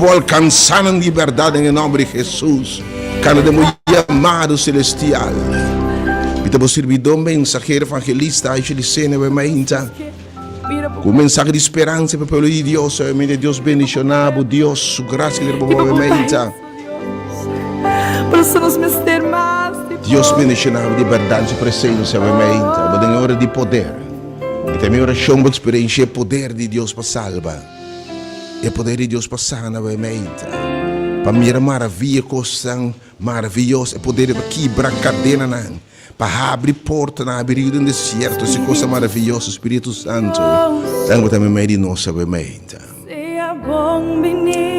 vou alcançar em liberdade em nome de Jesus. Cada de meu chamado celestial. Então, vou servidor, mensageiro, evangelista, a gente cena, com mensagem de esperança para o povo de Deus, Deus bendicionado, Deus, sua graça e Deus bendicionado de verdade, sua presença, em hora de poder. E também oração para experiência o poder de Deus para salvar. E o poder de Deus para sanar, para mirar maravilha, coisa maravilhosa, o poder para quebrar cadena, para abrir porta, abrir um deserto, essa coisa maravilhosa, Espírito Santo. Tanto também meio de nós,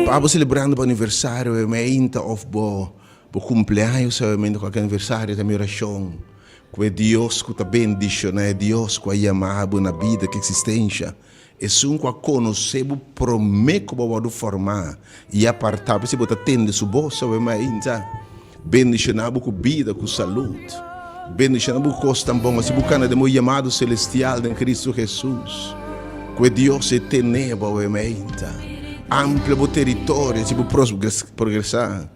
para celebrando o aniversário, ou o cumpleaños, qualquer aniversário, também oração. Que Deus que está bendicionando, é Deus que chamado na vida, que existência. É um que conhecer, promete que vai formar e apartar, para você botar tende sua bolsa, bendicionado com vida, com saúde. Bendicionado com coisa tão boa, se buscando de meu chamado celestial em Cristo Jesus. Que Deus é teneba, amplo o território, se progressar.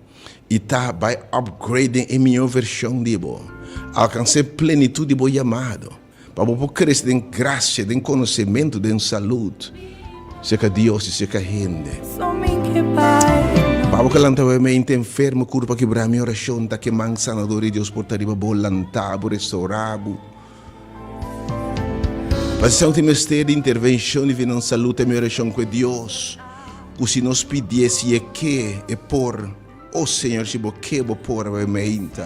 E está vai upgrading em minha versão de bo. Alcançar plenitude do chamado. Para você crescer em graça, em conhecimento, em saúde. Seja Deus e seja gente. Para você lançar o mente enfermo, curva quebrar minha oração, tá que man sanador e Deus portar riba bo lantar, restaurar. Para ser um mistério de intervenção divina em saúde, minha oração com Deus. O se nos pedisse é que é por oh Senhor, se você por a mente,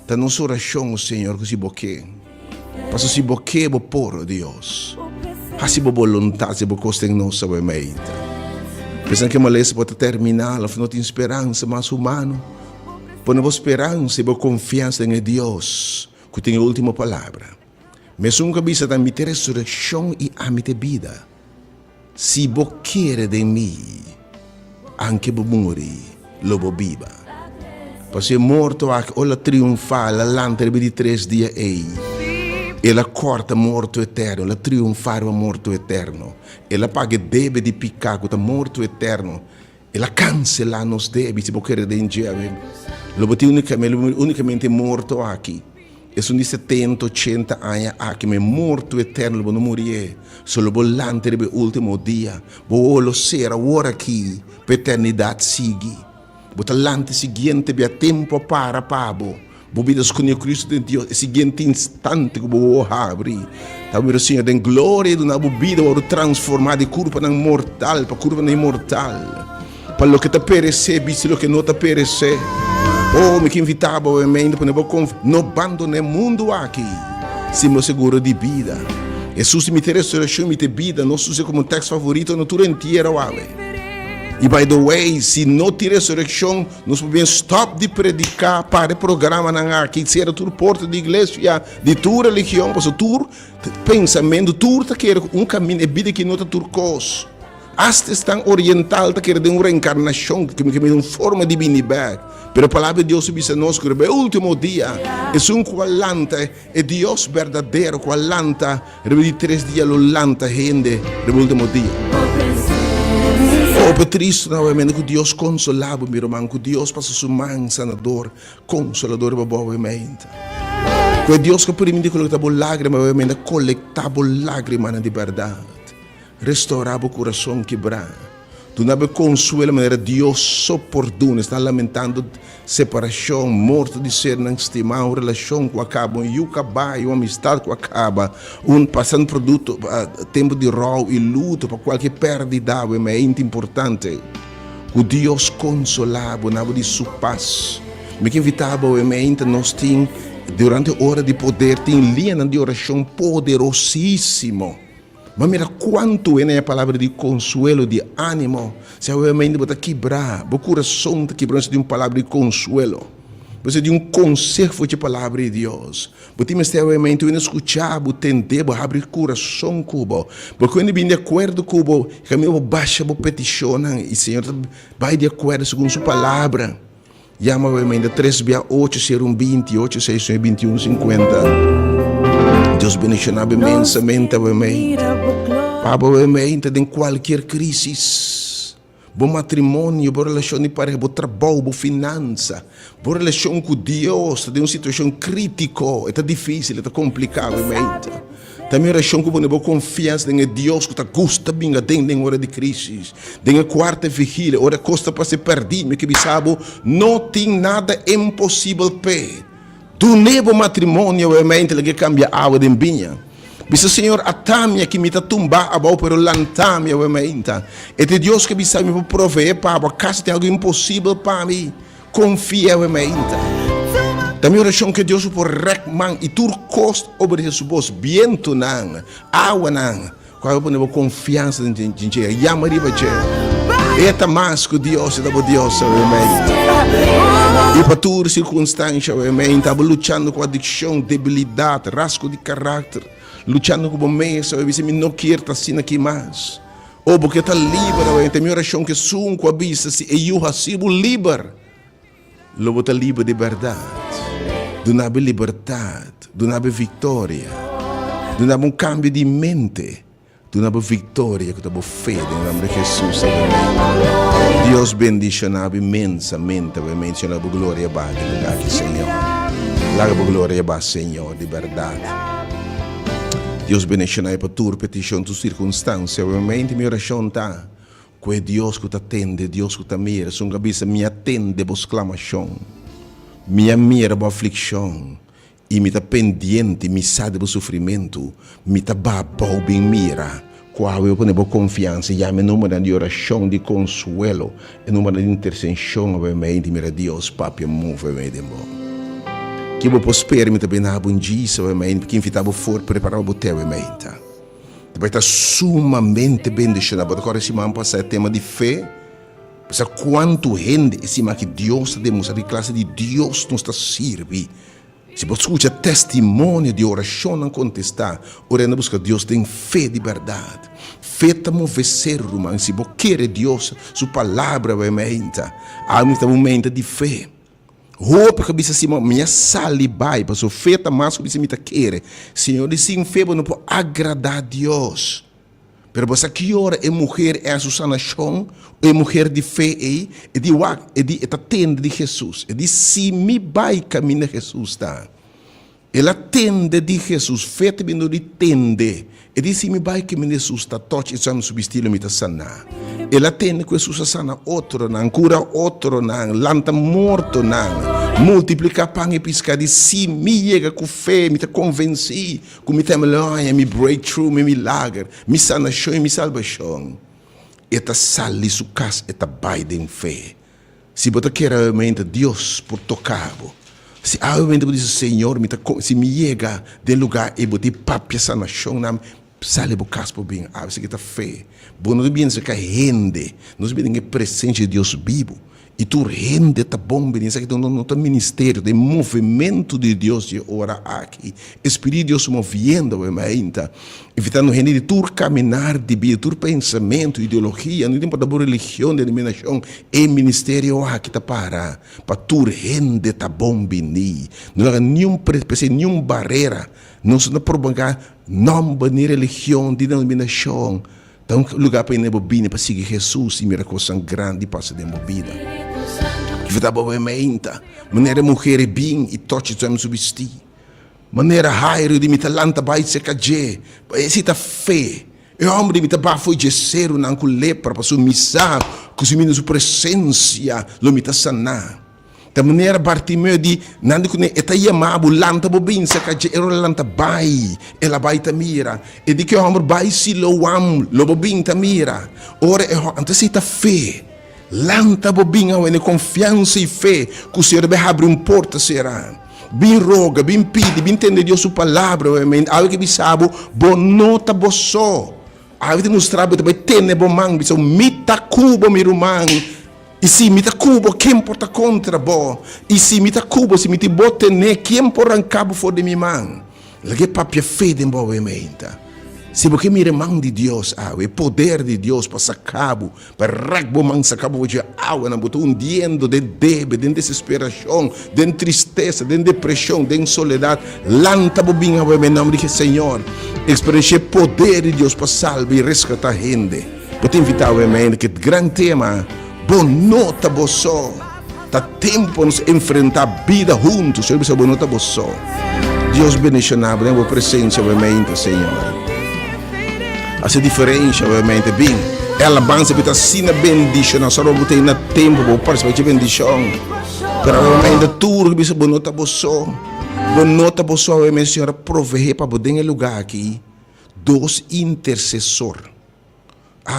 da nossa oração, Senhor, que se você, para se você por Deus, assim a vontade se você em nossa mente. Pensando que uma lei pode terminar, não tem esperança, mas humano, põe esperança e confiança em Deus, que tem a última palavra. Mas uma cabeça da minha ressurreição e a minha vida. Se você quer de mim, anche vou morrer. Lobo viva. Para ser morto, ela triunfa, ela lança de 3 dias aí. Ela corta morto eterno, ela triunfa morto eterno. Ela paga débito de pecado, morto eterno. Ela cancela nos débitos, se você quer de enjave. Lobo tem unicamente morto aqui. É de 70, 80 anos aqui, mas morto eterno, lobo não morrer. Só lobo lança de último dia. Vou ser agora aqui, para eternidade seguir. Bota lante seguinte via tempo para pabo. Bobidas com o Cristo de Deus, o seguinte instante que vou abrir. Talvez o Senhor tem glória de uma bebida ou transformar de curva em mortal para curva em imortal. Para o que está perecer, bicho, o que não está perecer. Oh, me que invitava o emenda para não abandonar o mundo aqui. Se meu seguro de vida. Jesus me interessa me te vida, não sou como texto favorito no tour inteiro, E by the way, se não tiver ressurreição, nós podemos stop de predicar para o programa na aqui, ser a tua porta de igreja, de tua religião, para o teu pensamento, tu quer caminho de vida que não está turcos. Hasta estão oriental, quer de uma reencarnação, que me uma forma de divinidade. Pero a palavra de Deus diz a nós que o último dia é qualanta, é Deus verdadeiro, qualanta, de 3 dias, lo lanta gente, no último dia. Oh, triste novamente que Deus consolava, meu irmão, que Deus passa sua mão sanador, consolador, obviamente. Que Deus que permite coletar lágrimas, obviamente, coletar lágrimas de verdade, restaurar o coração quebrado. Tu não consuelo, maneira Deus soportuna, está lamentando separação, morte de ser não estimar, uma relação que acaba, uma amistade que acaba, passando produto, tempo de rol e luta para qualquer perda, é muito importante. O Deus consolava, não de sua paz. Me que invitava, obviamente, nós tínhamos, durante a hora de poder, tem linha de oração poderosíssimo. Mas mira quanto é a palavra de consuelo, de ânimo. Se a mente está quebrar, o coração está quebrando de uma palavra de consuelo. Você de um conservo de palavra de Deus. Você tem que mente escutar, entender, abrir o coração cubo. Porque quando vem de acordo com o caminho baixa, o petição, e o Senhor vai de acordo com sua palavra. Llama a mente 368 0120 8621 50. Deus bendicionava imensamente a mente. Para a mente em qualquer crise. bom matrimônio, boa relação de pareja, bom trabalho, boa finança, boa relação com Deus, tem uma situação crítica, é difícil, é complicado, mente. Também relação com boa confiança em Deus, que gosta bem em hora de crise, em a quarta vigília, hora costa para se perder, mas que sabe, não tem nada impossível para. Tu nebo matrimônio, mente, que cambia a água de vinha. Bisa Senhor atamia que me tá tumba abau pero lantamia we meinta. E te Deus que bisa me prover para a casa tem algo impossível para mim. Confia we meinta. Também oração que Deus por recman e tur cost sobre Jesus bem tu nang. Awa nang. Qual é a confiança em gente? Yamari baje. Eta mais que Deus da Deus we meinta. E para toda circunstância we meinta, lutando com adicção, debilidade, rasgo de caráter. Lutando com o mês, eu disse, não quero estar assim aqui mais. Ou porque está livre, tem minha oração que sum com a vista, se eu recebo livre. Lobo está livre de verdade. Do nada liberdade, do nada vitória, do nada cambio de mente, do nada vitória que está boa fé, em nome de Jesus. Deus bendice nada imensamente, menciona a glória para o Senhor. Laga a glória para o Senhor, de verdade. Deus bendicionai para tua petição, tua circunstância. Obviamente, minha oração está que Deus que te atende, Deus que te mira. Sua cabeça me atende a exclamação, me mira a aflição, e me está pendiente, me sabe do sofrimento, me está babau bem mira. Qual eu ponho confiança, e a minha número de oração, de consuelo, e número de intercessão, obviamente, mira Deus, papi, move, obviamente, que eu posso esperar também na abundância, porque invitava for preparar o teu mente. Vai estar sumamente bendicionado. Agora esse man passa o tema de fé. Passa quanto rende esse man que Deus demonstra, a classe de Deus nos está servindo. Se você escuta testemunho de oração não contestar, orando busca Deus tem fé de verdade. Fé está mover ser humano. Se você quer Deus, sua palavra vai aumentar. Há um momento de fé. Roupa que bisa sima minha salibai para sofeta mais que bisa mita querer. Senhor, sim fé não pode agradar a Deus. Pero você que ora é mulher é a Susana Chong, é mulher de fé e de tende de Jesus. E de se me vai caminhar Jesus tá. Ela tende de Jesus, fé também não tende. E de se me vai caminhar Jesus tá, toque isso no subestilo mita sana. Ela tende que Jesus sana outro não, cura outro não, lanta morto não. Multiplicar pão e piscar de si, me chega com fé, me convenci, com me melhor, me breakthrough, me milagre, me sanação e me salvação. Eta sali su casa, eta baile em fé. Se você quer realmente Deus por tocar, se realmente você diz, Senhor, se me chega de lugar e você papia sanação, sale o caso por bem, você que está fé. Bom, não devia ser que rende, não devia ter presença de Deus vivo. E tu rende tá bom, isso aqui não tá ministério, tem movimento de Deus de orar aqui. Espírito de Deus movendo, evitando rende de tu caminhar de vida, tu pensamento, ideologia, não tem para dar religião, denominação, é ministério aqui tá para tu rende tá bom, bini. Não há nenhuma barreira, não se não propagar nome de religião, de denominação. Então, lugar para ir na bobina, para seguir Jesus e mira coisa grande passa de bobina. Que vai dar mente, maneira mulher bem e toque já me subestir. Maneira raio de me talanta vai se caje, esse tá fé. E o homem de me tá foi de ser não com lepra para sumissar, com sua presença, lo me tá sanar. Da maneira Bartimeu di nando kune eta yamabu lanta bobin sa kaje ero lanta bai ela bai tamira e di che o bai si lo wam lo bobin tamira ora e anta si ta fé lanta bobin a ne confiança e fé que o Senhor vai abrir porta será bin roga bin pidi bin tende Dio su palavra algo que bisabo bo nota bo so avete mostrato também tene bo mang biso mita cubo mirumang. E se me tá cubo, quem porta contra bo? E se me tá cubo, se me te bote ne, quem porta cabo for de minha mão? Lagi papia fé de boa emenda. Se porque me mão de Deus, o poder de Deus para sacabo, para ragbo mão sacabo de água, na botou hundiendo de débito, de desesperação, de tristeza, de depressão, de soledade. Lanta bobinha, em nome de Senhor. Experiência poder de Deus para salvar e resgatar gente. Vou te invitar, obviamente, que o grande tema, boa nota, boçó. Tá tempo nos enfrentar a vida juntos. Eu preciso boa nota, boçó. Deus bendicionado, né? Boa presença, obviamente, Senhor. Essa diferença, obviamente, bem. Ela avança, porque assim na bendição. Só não botei na tempo, vou participar de bendição. Pero, obviamente, tudo que precisa boa nota, boçó. Boa nota, boçó, obviamente, Senhor, prover para poder em lugar aqui. Dois intercessores.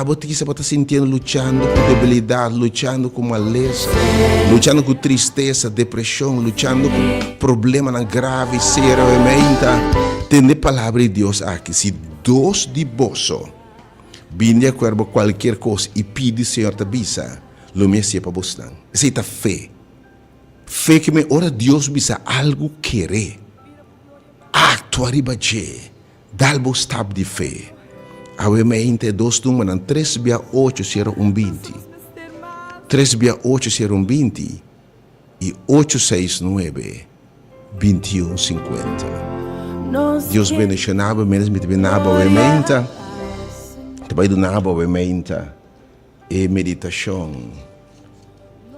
Você está sentindo lutando com debilidade, lutando com maleza, lutando com tristeza, depressão, lutando com problemas graves, seriamente. Tem a palavra de Deus aqui. Se dois de bolso vêm de acordo com qualquer coisa e pede, Senhor, te avisa, lo me sepa bastante. Essa é a fé. Fé que me ora Deus bisa algo querer. Actuar e bater. Dá-lhe estado de fé. Obviamente, 2 números, 3/8/20. 3/8/20 e 869-2150. Deus bendicionava, menos me bendicionava, obviamente. Também do nabo, obviamente. E meditação.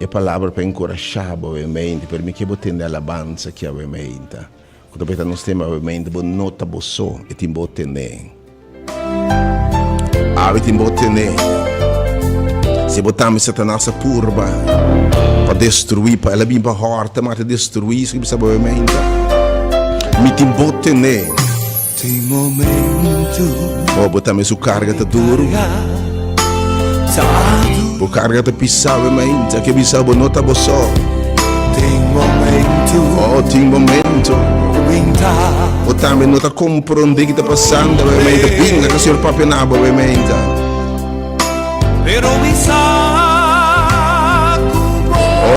E palavra para encorajar, obviamente. Para mim que eu tenho alabança aqui, obviamente. Quando eu nós temos, obviamente, boa nota, boa só, e tem boa tender. Te embotene. Se botamos Satanás a purba para destruir, para ela vir para a horta, mas destruir, isso que precisa obviamente. Me te embotene. Tem momento. Botamos o carga tá duro. O carga tá pisado, obviamente. Aqui pisado, nota boçó. Tem momento. Tem momento. O também não está compreendendo o que está passando, obviamente. Pinga que o Senhor papai na obviamente.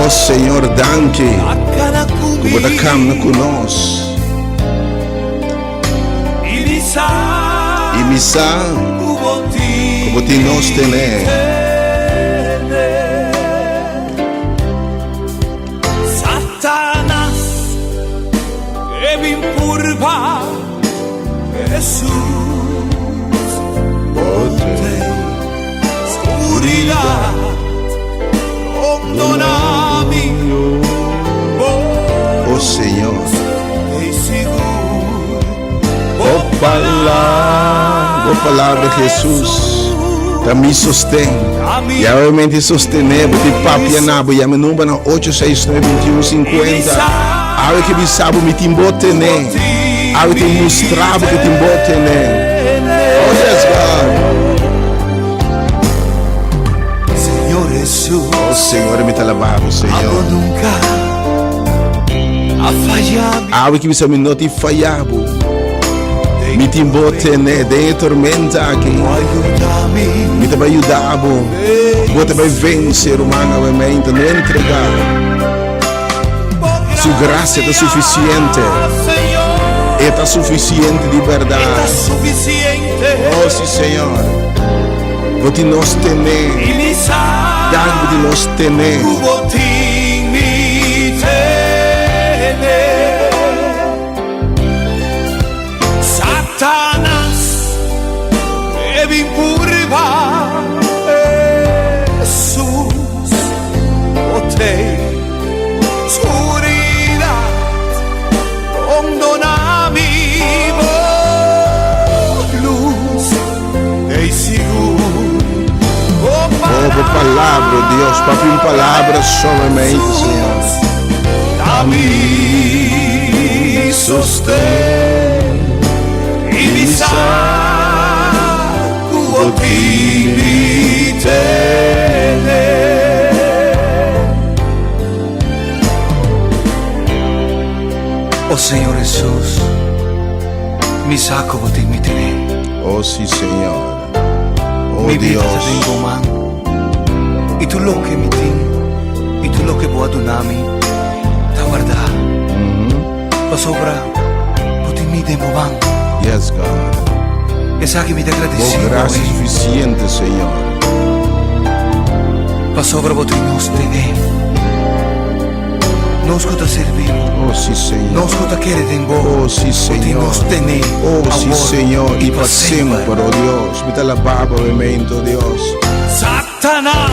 Oh Senhor, danke. Que você caminha conosco. E me sabe que você nos tem. Jesús, oscuridad, condonami, oh Senhor, oh palavra Jesus, também sustém, e realmente sostener, porque papi nabo, e a meu número 869-2150, a que me sabe me timbotener. Aí te mostrava que te embota, né? Oh, yes, God. Senhor Jesus. Oh, Senhor, me te lavava, Senhor. Algo nunca ha fallado. Aí que me sabe não te falhava. Me te embota, né? De tormenta aqui. Me te vai ajudar, você vai vencer, humano, obviamente, não entregar. Sua graça é suficiente. Está suficiente de verdade. Oh, sim, Senhor. Vou te nos tener. Vou te nos tener. Satanás deve empurrar Jesus. Botei escuridão. Condona. Oh, palavra, Deus, papi, palavra somente, Senhor. Dá-me sostém e me saco de me Oh Senhor Jesus, me saco de me tener. Oh, sim, Senhor. Oh, mi vida Dios. te tengo, man. Y tú lo que me tienes, y tú lo que puedo donarme, te guardar. Pa sobra, puti mi demo, man. Yes, God. Esa que me te Oh, agradecido, graça suficiente, Senhor. Pa sobra, puti nos te dé. Nós que te servimos. Oh sim, Senhor. Nós que te queremos. Oh sim, Senhor. Nos tener. Oh sim, Senhor. E para sempre, oh Deus. Me dá la baba, oh Deus. Satanás.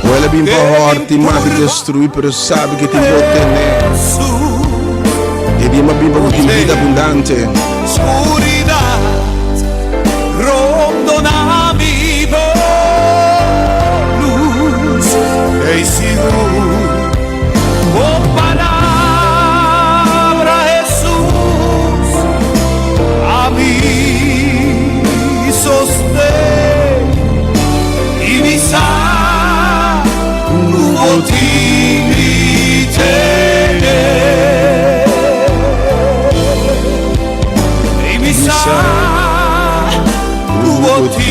Ela vem para morte, mata e destruir, mas sabe que te vou ter. E di ma bimba con vida abundante. Oscuridad rondona mi luz. E seguro, oh palabra Jesús, a mí sostén y mi salud ti tener. E mi salud ti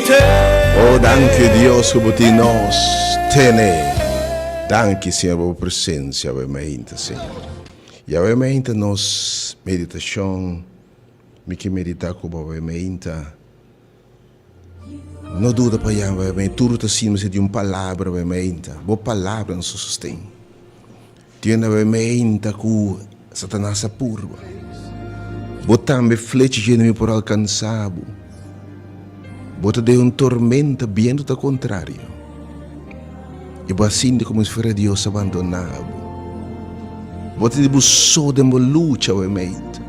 tener. Oh, danke Deus que você nos tem. Danke, Senhor, por presença, obviamente, Senhor. E obviamente, nos meditação, me que meditar com obviamente, não dúvida para já, obviamente, tudo está acima de uma palavra, obviamente. Boa palavra nos sustém. Tem obviamente que Satanás apurva. Botar-me flecha de por alcançar. Bota de tormenta bem do contrário. E assim como se fosse Deus abandonado. Bota de buço de uma luta, obviamente.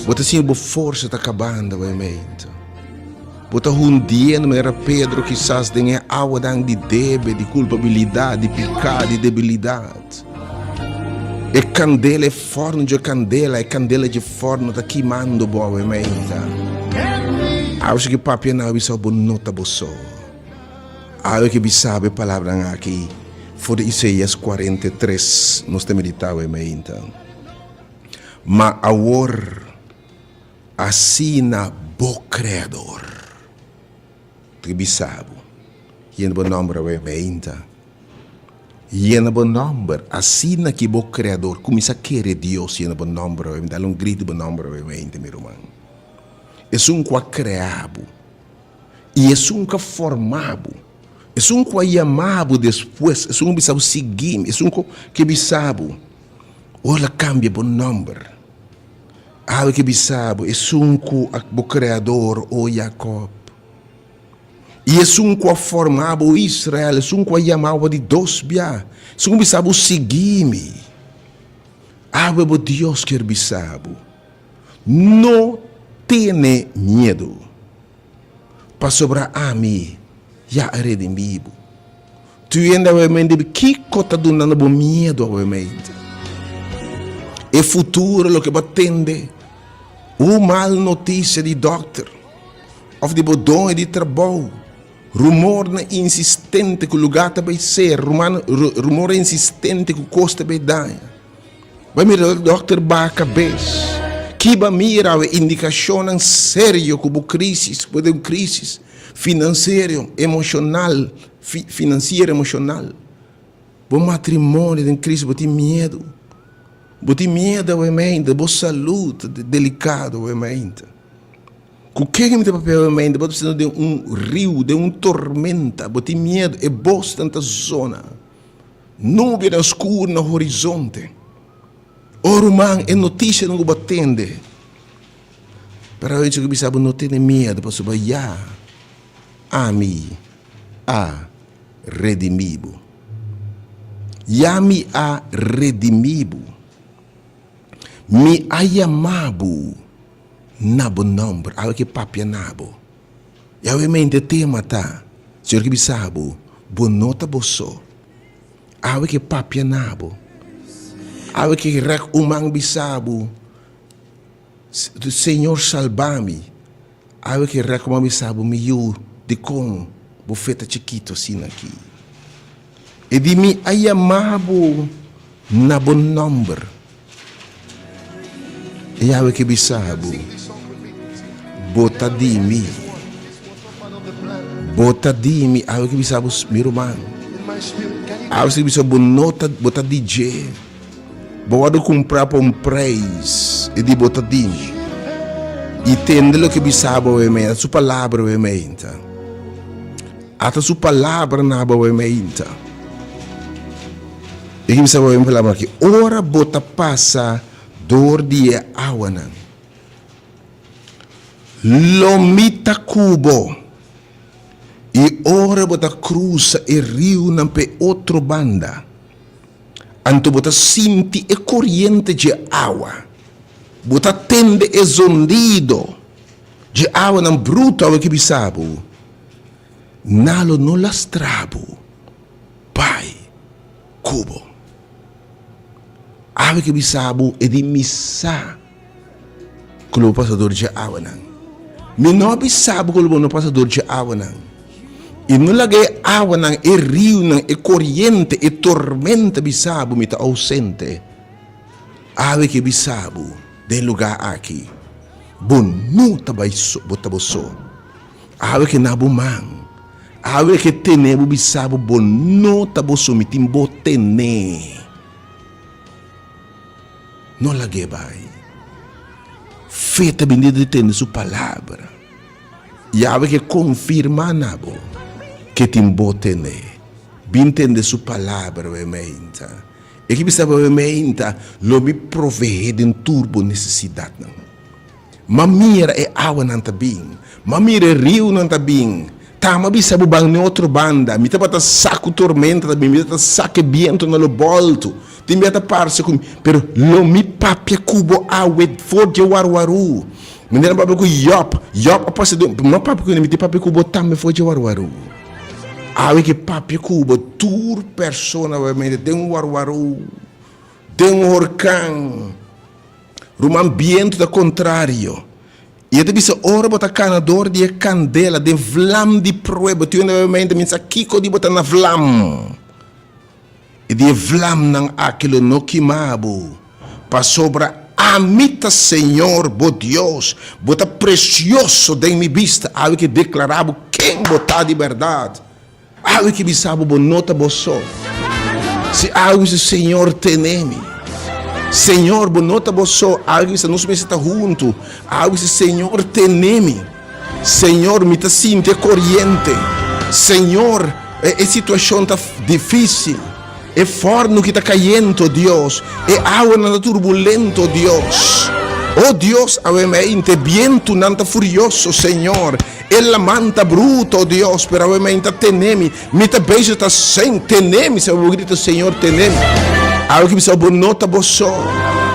Bota assim, boa força está acabando, obviamente. Bota hundindo, era Pedro, quizás tenha água de débito, de culpabilidade, de pecado, de debilidade. E candela é forno de candela, e candela de forno está queimando, obviamente. Acho que papi não bisa bonota boso. Acho que bisa a palavra aqui. For Isaías 43, nós temos meditado então. Mas agora, assim na bo criador. Que bisa e em bom nome obviamente. E em bom nome, assim na que bo criador, começa a querer Deus e em bom nome obviamente. Dá grito bom nome obviamente, meu irmão. É um que criado, e é um que formado, é um que chamado depois, é um que sabe seguir, é um que sabe, olha cambia o nome, algo que sabe, é um que o criador, o Jacob, e é um que formado o Israel, é um que chamado de Deus, é um que sabe seguir-me, algo que Deus quer sabe, não tiene medo para sobrar a mim já redimido. Tu ainda obviamente que cota do nada bom medo obviamente. E futuro lo que batende o mal notícia de doctor of de bodon e de trabalho. Rumor insistente que o lugar vai ser, rumor insistente que o custo vai dar. Vai mirar o doctor ba a cabeça. Que va mira a indicação séria como crise, pode uma crise financeira, emocional, financeira, emocional. Bom matrimônio tem crise, bote medo, obviamente, boa saúde, delicado, obviamente. Com que me tem papel, obviamente, bote precisando de rio, de tormenta, bote medo, é boa tanta zona, nuvem escura no horizonte. Orumang é notícia não batende. Para hoje que sabe não tem medo para subir já. Ami a redimido. Yami a redimido. Mi ayamabu nabo nombre. Awe que papia nabo. Yawe mente tema tá. Senhor que sabe bonota boso. Awe que papia nabo. Awe que rec umang bisabu, Senhor salva-me. Awe que rec umang bisabu me eu de com bufeta chiquito assim aqui. E de mi ayamabo na bom nombre. E awe que bisabu bota de mi awe que bisabu meu irmão. Awe que bisabu nota bota DJ. Boado comprar para preço e de botadinho. E tendo o que bisaba obviamente, a sua palavra obviamente. Até sua palavra na obviamente. E que bisa bom falar aqui, ora bota passa dor dia awanan. Lomita cubo. E ora bota cruza e rio na pe outro banda. Anto bota sinti e corrente de água. Bota tende e zondido de água nan bruto água que bisabu. Nalo no lastrabo. Pai, cubo. Água que bisabu e di missa. Kulo passador de água nan. Mi não bisabu kulo no passador de água nan. E não lagay água nan e rio nan e corrente e tormenta bisabu mita ausente. Água que bisabu den lugar aqui. Bonuta baiso botaboso. Água que nabumang. Água que tenebu bisabu bonuta boso mitim botene. Não lagay bai. Feita bendita de ter sua palavra. E água que confirma nabo. Que timbotene, bintende sua palavra, ementa. E que bisa ementa, lo me provee de turbo necessidade não. Mamira é água não tá bem, mamira é rio não tá bem. Tama bisa bubang ne outro banda, me tá bata saco tormenta também, me tá saque viento no bolto. Tem me tá parse com, pero lo me papia cubo água for de warwaru. Me não papo com yop após do, não papo com me tem papo cubo tam for de warwaru. Awe que papi cuba, tur persona obviamente, tem warwaru, tem orcão, um ambiente da contrário. E até bisa ora bota canador de candela, de vlam de prueba, tu obviamente minsa kiko de bota na vlam. E de vlam nang aquilo no quimabo, pa sobra amita Senhor, bo Deus, bota precioso de mi vista, awe que declarava quem botar de verdade. Algo que bisabo bonota bosso. Se algo que o Senhor teneme. Senhor bonota bosso. Algo que nós está junto. Algo que o Senhor teneme. Senhor me está sinto corrente. Senhor, a situação está difícil. É forno que está caindo, Deus. É água na turbulento, Deus. Oh Deus, ovviamente, viento nanta furioso, Senhor. Ela manta bruto, Deus, pero ovviamente tenemi. Mita beijo tá sem tenemi, se eu grito, Senhor, tenemi. Algo que me salvou nota bosso.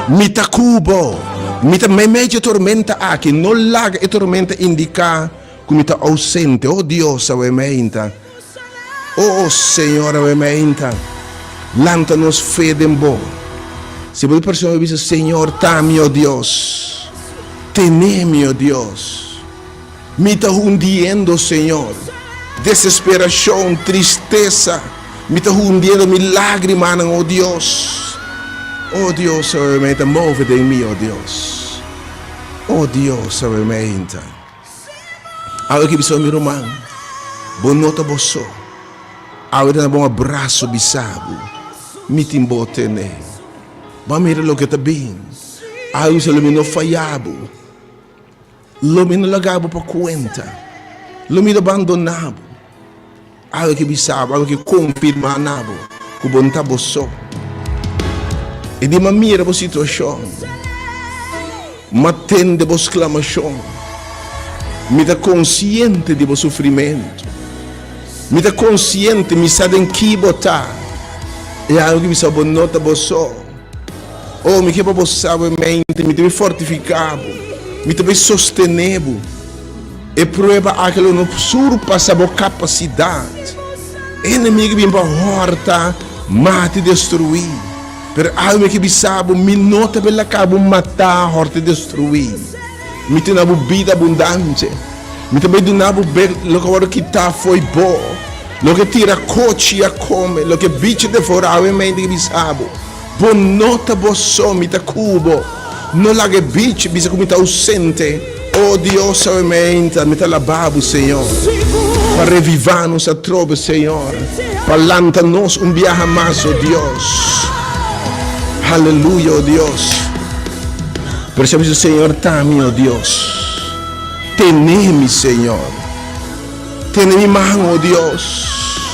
Mita cubo. Mita media tormenta aqui. No laga e tormenta indica que mita ausente. Oh Deus, ovviamente. Oh Senhor, ovviamente. Lanta nos fede em bom. Se você pessoa diz, Senhor, tá meu Deus, teneme, oh Deus, me está hundiendo, Senhor, desesperação, tristeza, me está hundiendo, mi lágrima, oh Deus, obviamente, move-te em mim, oh Deus, obviamente, algo que você me romano, boa nota você, algo que é bom abraço, bisabo, me timbote, né? Mamira lo que está bem. Algo se lo me não falhava. Lo me não lagava para conta. Lo me abandonava. Algo que bisava, algo que confirmava. Que bom tá bosso. E de mamira a situação. Matende a exclamação. Me dá consciente de sofrimento. Me dá consciente, me sabe em que botar. E algo que bisava nota bosso. Oh, me que babosava mente, me teve fortificado, me teve sostenevo. E prova aquilo não surpassava capacidade. Inimigo vem para horta, mate e destruir. Pero algo que bisabo, me nota pela cabo matar, horta e destruir. Me tem uma vida abundante. Me também donava o que tá foi bom. Lo que tira coche a come, lo que bicho devorava mente que bisabo. Bonota bosso mita cubo. Non la che bici bisa come ta ausente. Oh Dios ovviamente mita la babu Senhor. Para revivar-nos a trove Senhor. Para lançar-nos viaje mais oh Deus. Aleluia oh Deus. Percebes o Senhor tami oh Deus. Tenemi Senhor. Tenemi mão oh Deus.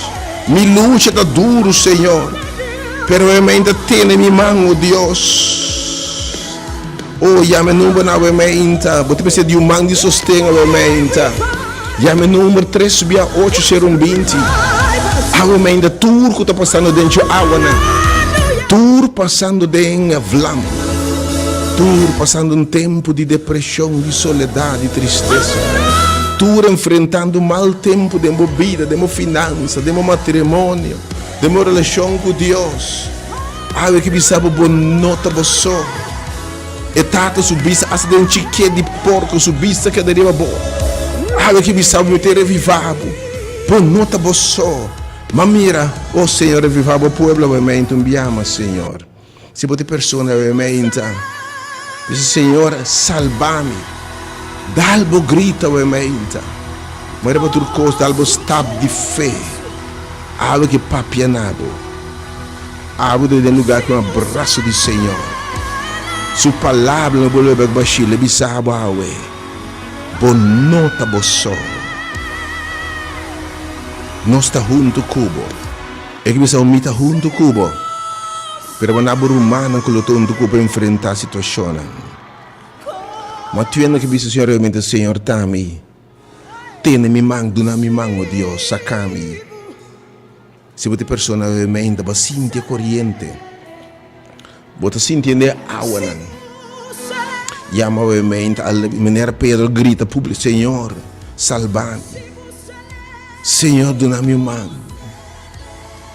Mi luce da duro Senhor. Pero obviamente tiene mi mano, Dios. Oh, llame numero obviamente. Você precisa de mano de sostém, obviamente. Llame número 3680120. Obviamente, tudo que está passando dentro da água, né? Tudo passando dentro vlam. Tudo passando tempo de depressão, de soledade, de tristeza. Tudo enfrentando mal tempo de vida, de finança, de matrimônio, de relação com Deus. Algo que sabe boa nota você. E tata subista acidente que de porco subista que deriva boa. Algo que sabe meter revivado. Boa nota você. Mas mira, oh Senhor, revivado o povo, obviamente, enviamos, Senhor. Se você pessoa, obviamente, diz Senhor, salva-me. Dá-lhe grita, obviamente. Mas é para tudo coisa, dá-lhe estado de fé. Algo que papianado. Algo de lugar com o abraço do Senhor. Sua palavra não pode baixar, ele sabe a ué. Bonota bosso. Nós está junto cubo. É que bisa umita junto cubo. Pero na burumana que lutou junto cubo para enfrentar a situação. Mas tu ainda que bisa Senhor realmente Senhor tami. Tene mi mão, dona mi mão, Deus, sacami. Se você persona realmente va sentir corriente. Você sente água não. Llama obviamente a maneira Pedro grita público, Senhor, salva-me. Senhor, dona-me mão.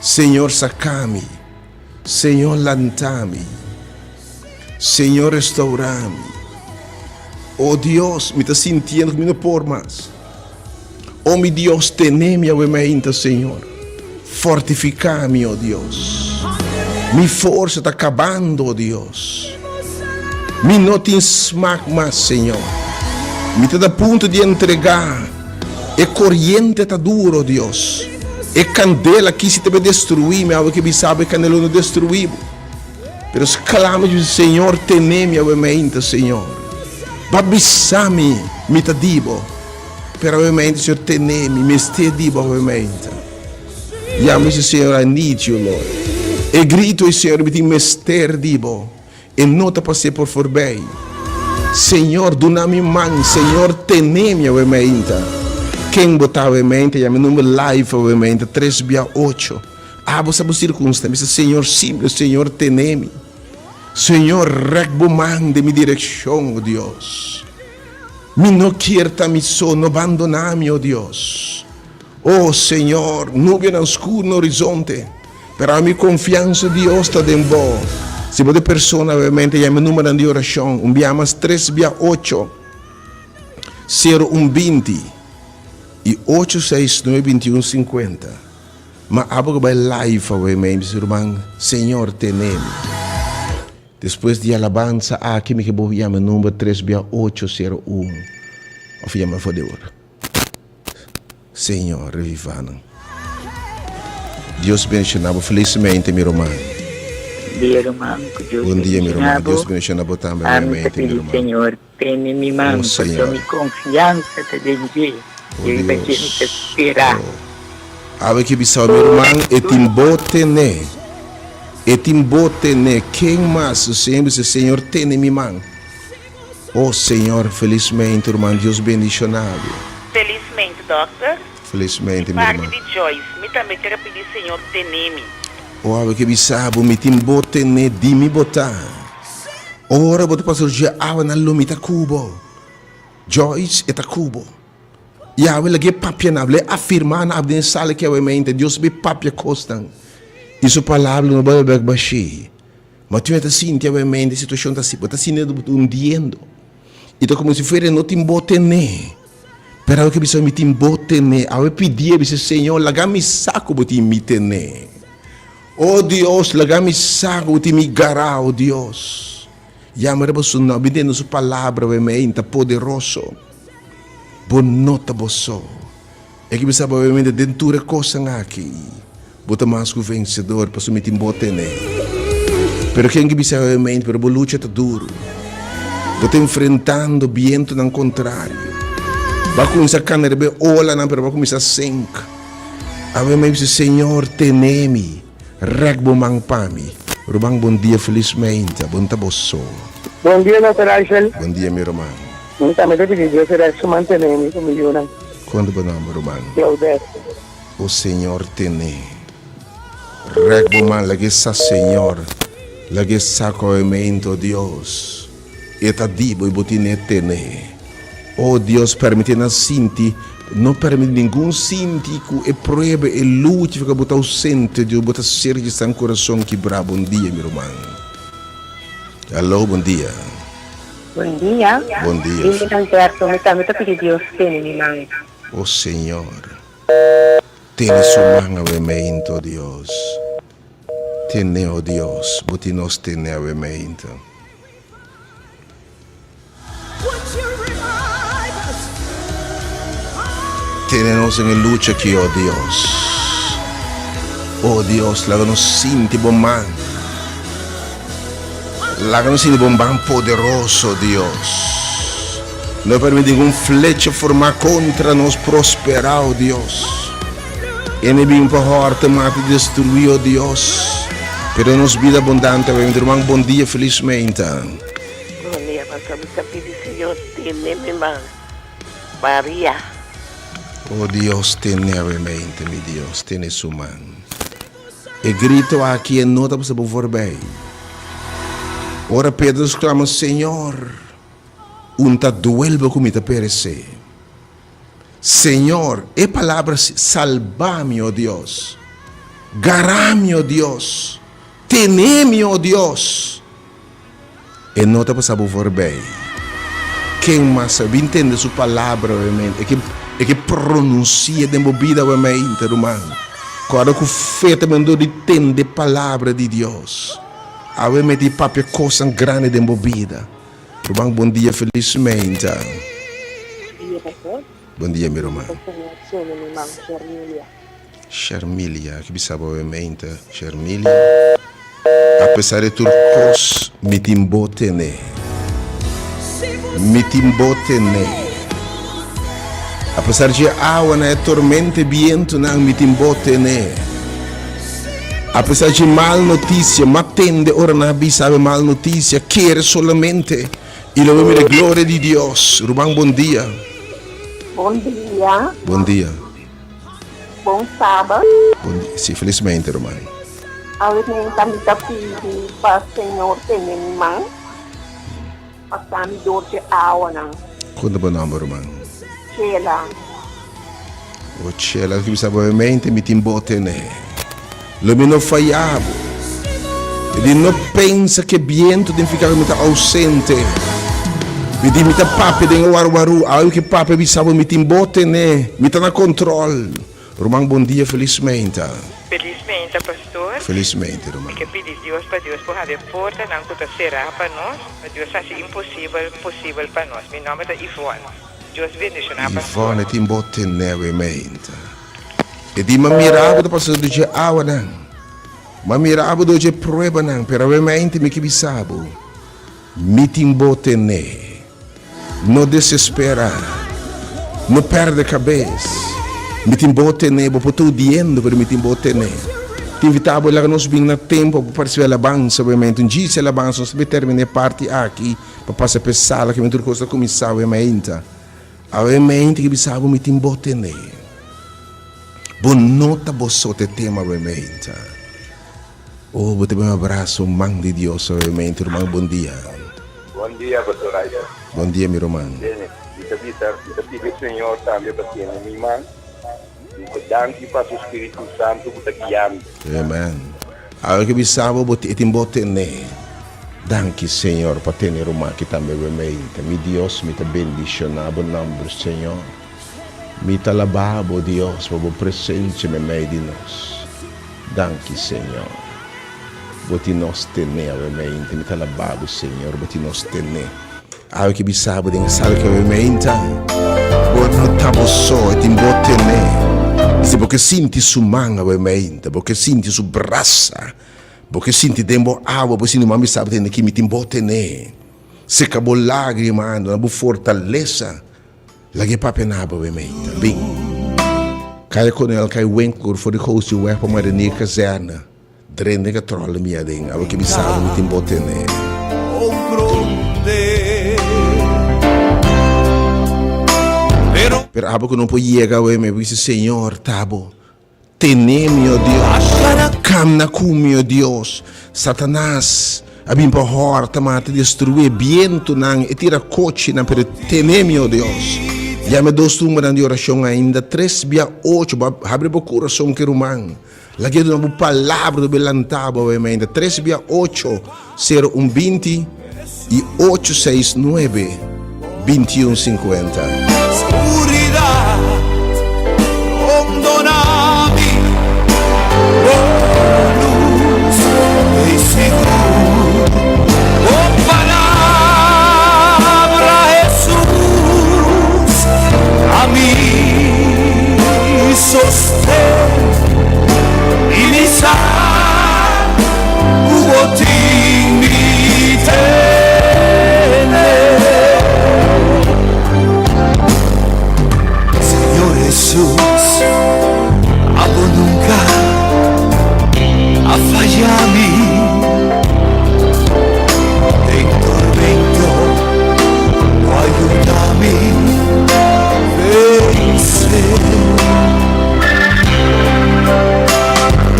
Senhor, saca-me. Senhor, lanta-me. Senhor, restaura-me. Oh Deus, me está sentindo que me não por mais. Oh meu Deus, teneme obviamente, Senhor. Fortifica-me, oh Deus. Minha força está acabando, oh Deus. Me não tem smack mais, Senhor. Me está a ponto de entregar. E corrente está duro, oh Deus. E candela que se deve destruir, mas que me sabe que não destruir. Mas clamo de Senhor, teneme obviamente, Senhor. Babissami, me está dibo. Pero obviamente, Senhor, teneme, me está dibo, obviamente. E a mim, Senhor, I need you, Lord. E grito, Senhor, me tem mester dibo. E não te passei por forbei. Senhor, dona-me mão, Senhor, teneme, obviamente. Quem botar, obviamente, e a meu número live, obviamente, 368. Você sabe circunstância, Senhor, simples, Senhor, teneme. Senhor, regbo mão de minha direção, oh Deus. Me não querta mi sono, abandonar-me, oh Deus. Oh Senhor, nuvem no escuro no horizonte. Pero a minha confiança, Deus, está dentro. Se você pessoa, obviamente, e a meu número de oração, enviamos 368 0120 e 8692150. Mas abro vai live, obviamente, irmão. Senhor, teneme. Depois de alabança, aqui me vou chamar o número 36801. Ou chama for de hora. Senhor, revivando. Deus bendicionava felizmente, meu irmão. Dia, irmão. Bom dia, meu irmão. Deus bendicionava também, realmente, meu irmão. Senhor, tem-me, irmão, porque a minha confiança está dentro. Eu ainda tenho que esperar. Ave que bisau, meu irmão, e timbote, né? E timbote, né? Quem mais? Senhor, tem-me, mão. Oh, Senhor, felizmente, irmão, Deus bendicionado. Felizmente, doctor. Felizmente, meu irmão. Parte de Joyce, me também quero pedir, Senhor, teneme. Oh, ave que bisau, me timbote, né? Di me botar. Ora, bote pastor dia awa na lumita cubo. Joyce eta cubo. E ave lagi papia na ble afirmar na abden sala que obviamente Deus be papia costan. Isso palavra no bebe baixi. Mas tu está sentindo obviamente a situação está assim, está sentindo hundiendo. Então como se fosse não timbote né. Pero que bisa me timbote né, ave pedir bisa Senhor, lagami saco bote me né. Oh Deus, lagami saco bote me gará, oh Deus. Ya me rebosuna, obedendo sua palavra, obviamente, poderoso. Bonota bosso. É que bisa obviamente dentura coisa aqui. Bota mais que o vencedor para submeter bote né. Pero quem que bisa obviamente, pero a luta está duro. Bota enfrentando viento não contrário. Vai começar a canerbe ola não, pero vai começar a senca. Obviamente, Senhor, teneme. Regbo mang pami. Rubang bom dia, felizmente. Bom taboso. Buen día, doctor Axel. Bom dia, meu irmão. Também te pedi Deus será su mantenere con milione. Quando bom nome, irmão? Claudet. O Senhor tene. Regbo man, lagi sa Senhor. Lagi sa coimento, Deus. Eta dibo e botine tene. Oh Deus, permite na sinti. Não permite nenhum síntico e prova e lute fica botar ausente de botar ser de seu coração quebrar. Bom dia, meu irmão. Alô, bom dia. Buen día. Bom dia. Hindi ng perto, may kami tapos Diyos din, Mang. Oh Senhor, tiene su mano avemento, Deus. Tiene, oh Deus, botinos tiene avemento. Tiene-nos em luta aqui, oh Deus. Oh Deus, laga-nos sinti bom man. Laga-nos sinti bom man poderoso, Deus. Não permite nenhum flecha formar contra nós prosperar, oh Deus. Inimigo para horta, mata e destruir, oh Deus. Pero nos vida abundante, irmão, bom dia, felizmente. Bom dia, pastor. Me pedi, Senhor, teneme, man. Maria. Oh Deus, tiene realmente, mi Deus, tiene su mano. E grito aqui em nota para por bem. Ora Pedro exclama, Senhor, unta duelvo comita perecer. Senhor, é palavra salva-me, oh Deus. Garame, oh Deus. Teneme, oh Deus. E nota para por bem. Quem mais sabe entender sua palavra realmente é que pronuncia de movida realmente, irmão. Quando o feito mandou de entender a palavra de Deus. Realmente papi coisa grande de movida. Irmão, bom dia, felizmente. Bom dia, meu irmão. Charmilia, que bisaba realmente, Charmilia. Apesar de turcos, me timbotene. Apesar de água na tormenta e viento não me timbotene. Apesar de mal notícia, matende ora na sabe mal notícia, quer solamente e lo nome da glória de Deus. Rubang, bom dia. Bom dia. Bom dia. Bom sábado. Bom dia. Sim, felizmente, irmão. Awit na yung kami tapili pa Senhor tenen, Mang. Pagkami doon si awa ng Quando bom nome, irmão? Sheila. O cielo che mi sa veramente mi timbotene. Lo meno falhavo. E non pensa che viento di ficar mi ta ausente. Mi di mi ta papi den waru. Ai che papi mi sa mi timbotene. Mi ta na control. Romang bom dia, felizmente. Felizmente, pastor. Felizmente, Romang. Que pedir Deus para Deus por abrir porta, não que será para nós. Para Deus fazer impossível possível para nós. Meu nome é Ivone. Deus bendiga, pastor. Ivone timbotene veramente. E di ma miravo da passare do awa nang. Ma miravo do prova nang, pero veramente mi kibisabo. Mi timbotene. Non desesperar. Non perde cabeça. Mi timbotene, bo poto diendo per mi timbotene. Ti invitavo a nos bem na tempo para participar da alabança, veramente. Um dia se alabança, nós terminei parte aqui para passar per sala que me tudo coisa começava veramente. Veramente que bisabo mi timbotene. Bonota bosote tema veramente. Oh, bote um abraço, man de Deus, veramente, irmão, bom dia. Bom dia, pastor Aida. Bom dia, meu irmão. Kita Senhor também para ti, minha irmã. Danke para o Espírito Santo para guiar. Amen. Agora que bisabo bote timbotene. Danke, Senhor, para ter uma que também veramente. Mi Deus, me te bendicionado nome, Senhor. Me te alababo, Deus, por presente no meio de nós. Danke, Senhor. Boti nós tener, veramente. Me te alababo, Senhor, boti nós tener. Agora que bisabo de sal que veramente. Bono tabo só, e timbotene. Se porque sinti su manga, veramente, porque sinti su braça. Porque sinti tempo água, porque sinti mami sabe que me timbotene. Se acabou lágrima, na boa fortaleza. Lagi papenaba veramente. Bem. Cai com ele, cai wenkur, for de host, o erro para a caserna. Drende que trolla mia ding. Abo que bisava mi timbote ne. Pero abo que não pode chegar we me disse Senhor, tabo. Tene meu Deus. Camna com meu Deus. Satanás abim pa horta mata destruir viento nang e tira coche na per tene meu Deus. Já me dos números de oração ainda 3/8 abre o coração que rumang. Lagi uma palavra do belantabo we ainda 3/8 020 e 869 2150. Oscuridad, condonami, oh luz e seguro, oh palabra Jesús, a mí sostén y mi sal, Señor Jesús, abo nunca a fallarme en tormento, no ayúdame vencer.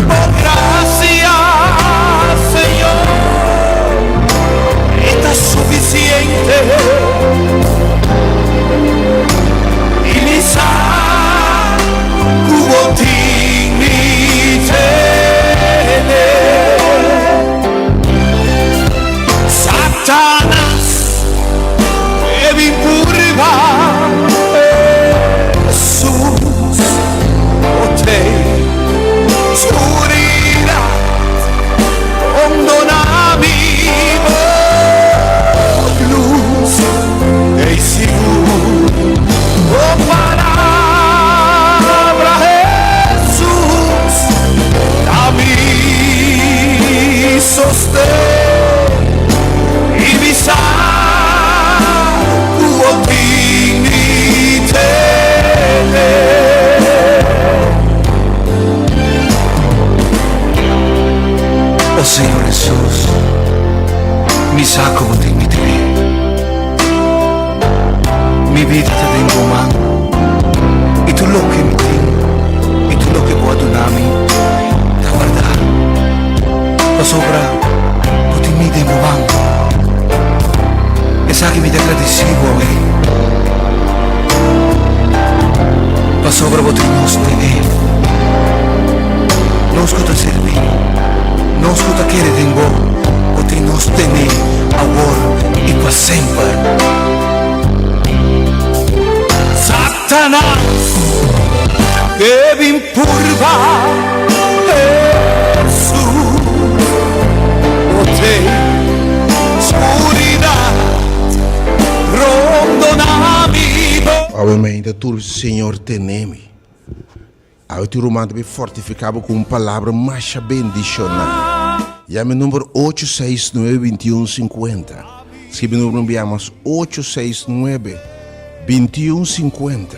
Oh, gracias, Señor, está suficiente. Y mi sal, cubo dignité. Satanás, e mi purva, Jesús, o te, oscuridad, condonami, luz e seguro, oh palabra Jesús, a mí sostén y mi sal, cubo dignité. Oh Señor Jesús, mi saco dignité. Mi vida te tengo mano, y tú lo que me tengo, y tú lo que puedo donarme, la verdad, la sobra, no te mide mi mano, esa que me te agradecido, la sobra, vos te nos de él, no escuta servir, no escuta que le tengo, vos te nos tener, ahora y para siempre. Satanás, que me impurva, Jesús, o te, oscuridad, rondonami. Obviamente, tu Senhor teneme. Aí tu romano be fortificado com palavra mais bendicional. E a meu número 869-2150. Escreve no número enviamos 869-2150.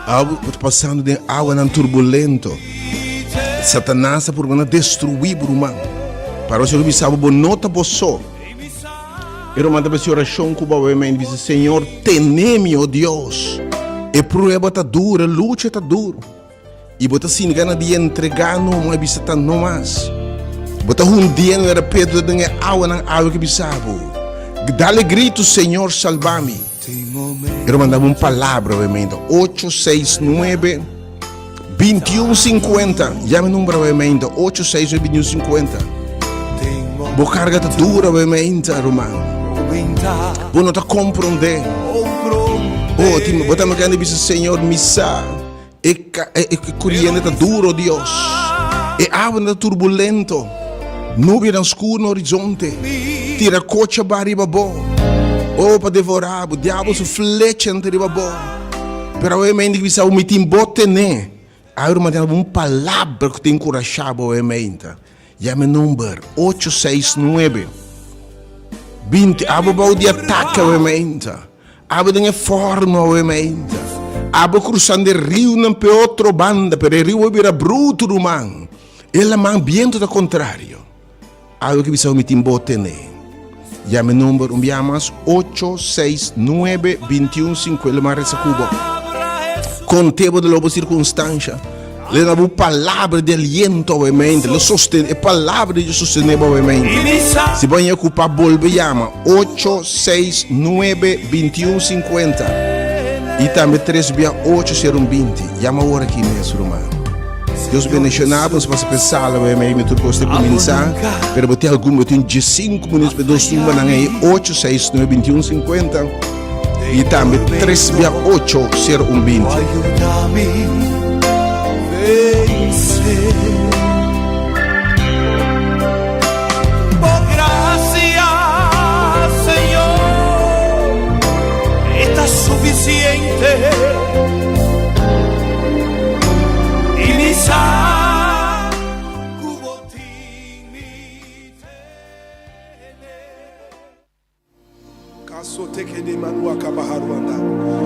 Algo passando de água não turbulento. Satanás por uma destruir Brumão. Para o Senhor me sabe bonota boço. Eu mando para oração com o diz Senhor, teneme, ó Deus. E prueba tá dura, luta tá duro. E bota sem gana de entregar não é bisa tá não mais. Bota dia não era Pedro de água que bisabo. Dá-lhe grito, Senhor, salva-me. Eu mandava uma palavra, obviamente. 869-2150. Já me número, obviamente. 869-2150. Boa carga tá dura, obviamente, irmão. Vou não tá compreender. Oh, time, bota me grande bisa Senhor, missa. E correndo tá duro, Deus. E água tá turbulento. Nuvem tá escuro no horizonte. Tira coche barriba bom. Oh, para devorar, o diabo su flecha entre riba bom. Pero obviamente bisa o mitim bote né. Aí eu mandava uma palavra que te encorajava, obviamente. Já me número 869 20. Abo bau de ataque, obviamente. Abo de forma, obviamente. Abo cruzando o rio não pe outro banda, pero o rio era bruto, man. Ela man bien todo contrario. Algo que bisa mitimbo tener. Llame número, llamas 869-2150 Marisa Cuba. Com tempo de lobo circunstância. Le dá uma palavra de aliento, obviamente. Le sostém, é palavra de sostener, obviamente. Se você ocupar, bolbe, llama 869-2150. E também 368-020. Llama agora aqui mesmo, irmão. Deus bendicionava, se você pensar, obviamente, tudo pode começar. Pero você algum, tem 15 minutos para dois números, aí 869-2150. E também 368-020. Ayúdame vencer. Por gracias, Señor, está suficiente. Iniciar cubo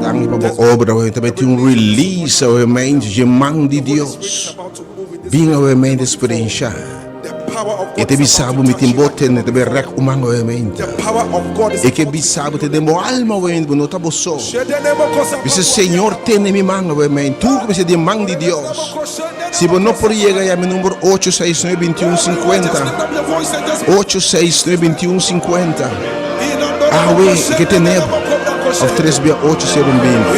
Dank para a obra, também tem release, obviamente, de mão de Deus. Bem, obviamente, experiência. E te bisabo me timbote, ne te berrek umang, obviamente. E que bisabo te demo alma, obviamente, não tá boço. Dice, Senhor, tem minha mão, obviamente. Tu que me de mão de Deus. Se você não pode chegar a meu número 869-2150. 869-2150. Ah, oui, que tem nebo. Of 368-020.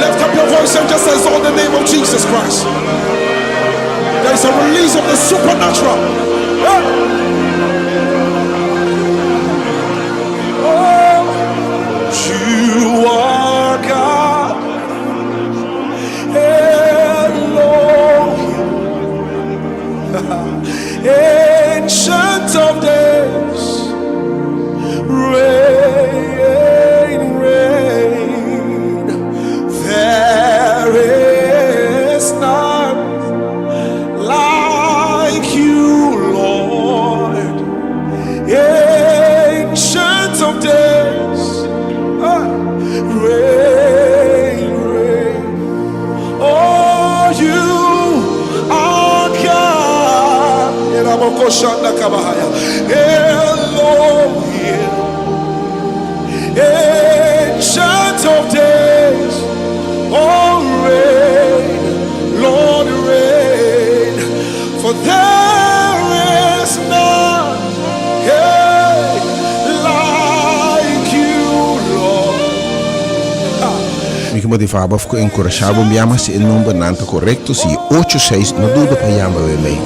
Lift up your voice and just exalt the name of Jesus Christ. There is a release of the supernatural. Oh, you are God. Elohim. Ancient of days. Reign, reign. There is none like you, Lord. Ancient of days. Reign, reign. Oh, you are God. Elohim. Ancient of days, oh reign, Lord reign, for there is none like you, Lord. Mica motivava, ficou encorajado, me chama se o número não está correto, se 86, não dúvida para chamar, obviamente.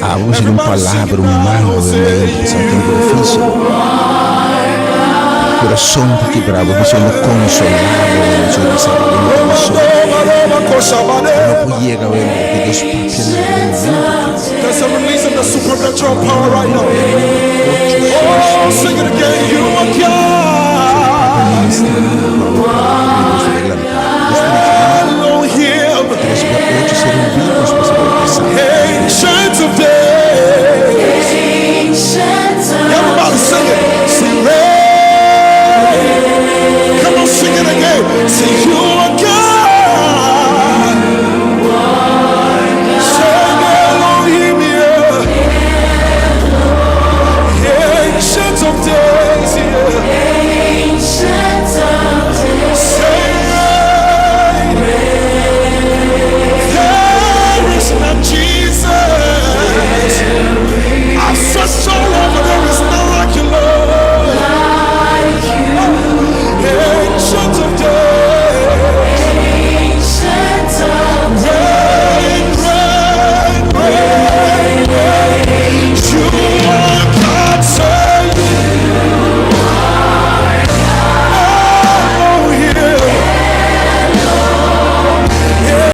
Ah, vamos ter uma palavra, uma mão, obviamente, sem tempo difícil. Coração está quebrado, você não consolado, você não sabe o que não llega, que Deus pode There's a release of the supernatural power right now. Oh, sing it again, you are God.